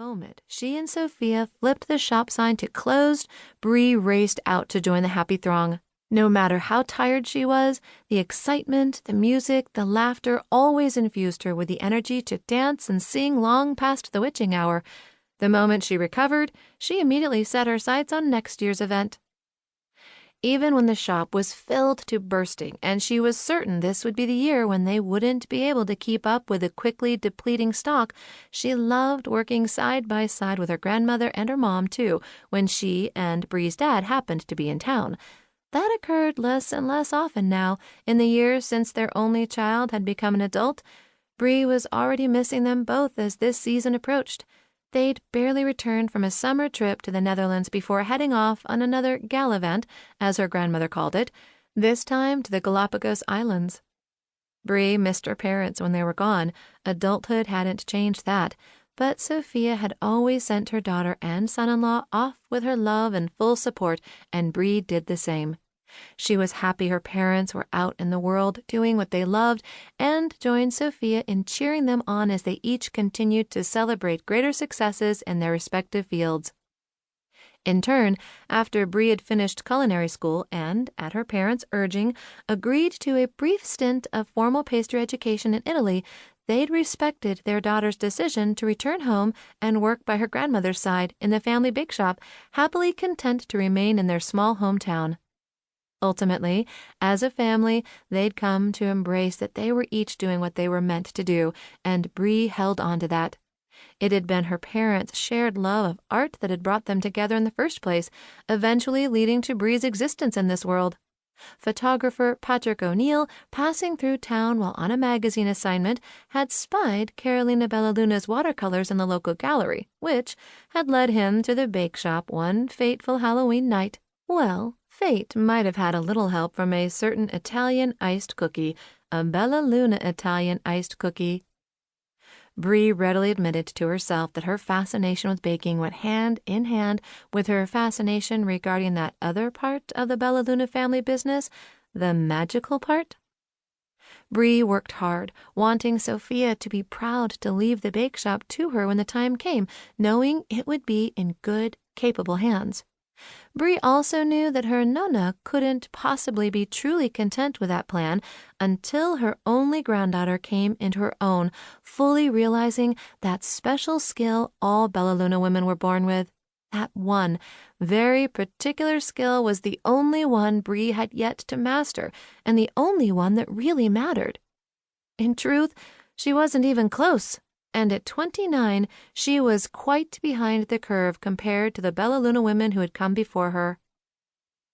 moment she and Sophia flipped the shop sign to closed, Bree raced out to join the happy throng. No matter how tired she was, the excitement, the music, the laughter always infused her with the energy to dance and sing long past the witching hour. The moment she recovered, she immediately set her sights on next year's event. Even when the shop was filled to bursting, and she was certain this would be the year when they wouldn't be able to keep up with the quickly depleting stock, she loved working side by side with her grandmother and her mom, too, when she and Bree's dad happened to be in town. That occurred less and less often now. In the years since their only child had become an adult, Bree was already missing them both as this season approached. They'd barely returned from a summer trip to the Netherlands before heading off on another gallivant, as her grandmother called it, this time to the Galapagos Islands. Bree missed her parents when they were gone. Adulthood hadn't changed that, but Sophia had always sent her daughter and son-in-law off with her love and full support, and Bree did the same. She was happy her parents were out in the world doing what they loved and joined Sophia in cheering them on as they each continued to celebrate greater successes in their respective fields. In turn, after Bree had finished culinary school and, at her parents' urging, agreed to a brief stint of formal pastry education in Italy, they'd respected their daughter's decision to return home and work by her grandmother's side in the family bake shop, happily content to remain in their small hometown. Ultimately, as a family, they'd come to embrace that they were each doing what they were meant to do, and Bree held on to that. It had been her parents' shared love of art that had brought them together in the first place, eventually leading to Bree's existence in this world. Photographer Patrick O'Neill, passing through town while on a magazine assignment, had spied Carolina Bellaluna's watercolors in the local gallery, which had led him to the bake shop one fateful Halloween night. Well, fate might have had a little help from a certain Italian iced cookie, a Bellaluna Italian iced cookie. Bree readily admitted to herself that her fascination with baking went hand in hand with her fascination regarding that other part of the Bellaluna family business, the magical part. Bree worked hard, wanting Sophia to be proud to leave the bake shop to her when the time came, knowing it would be in good, capable hands. Bree also knew that her Nonna couldn't possibly be truly content with that plan until her only granddaughter came into her own, fully realizing that special skill all Bellaluna women were born with. That one, very particular skill was the only one Bree had yet to master, and the only one that really mattered. In truth, she wasn't even close. And at 29, she was quite behind the curve compared to the Bellaluna women who had come before her.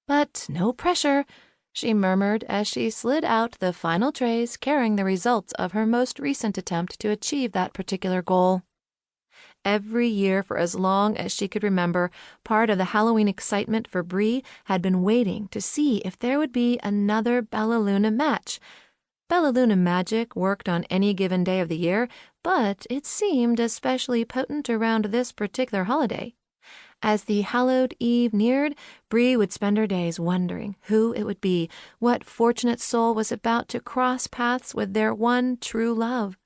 But no pressure, she murmured as she slid out the final trays carrying the results of her most recent attempt to achieve that particular goal. Every year for as long as she could remember, part of the Halloween excitement for Bree had been waiting to see if there would be another Bellaluna match. Bellaluna magic worked on any given day of the year, but it seemed especially potent around this particular holiday. As the hallowed eve neared, Bree would spend her days wondering who it would be, what fortunate soul was about to cross paths with their one true love.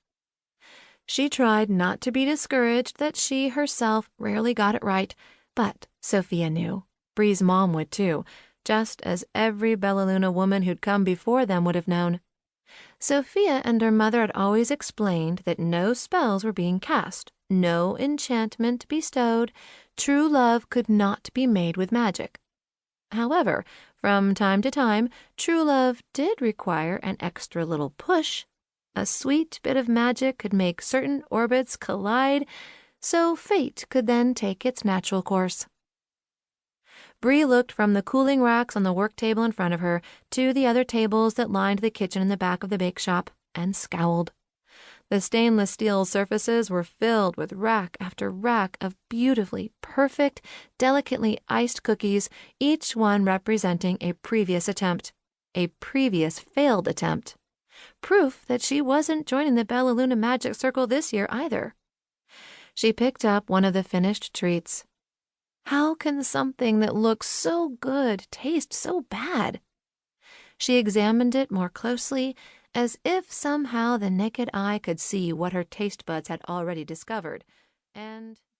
She tried not to be discouraged that she herself rarely got it right, but Sophia knew. Bree's mom would too, just as every Bellaluna woman who'd come before them would have known. Sophia and her mother had always explained that no spells were being cast, no enchantment bestowed, true love could not be made with magic. However, from time to time, true love did require an extra little push. A sweet bit of magic could make certain orbits collide, so fate could then take its natural course. Bree looked from the cooling racks on the work table in front of her to the other tables that lined the kitchen in the back of the bake shop, and scowled. The stainless steel surfaces were filled with rack after rack of beautifully perfect, delicately iced cookies, each one representing a previous attempt, a previous failed attempt. Proof that she wasn't joining the Bellaluna Magic Circle this year either. She picked up one of the finished treats. How can something that looks so good taste so bad? She examined it more closely, as if somehow the naked eye could see what her taste buds had already discovered, and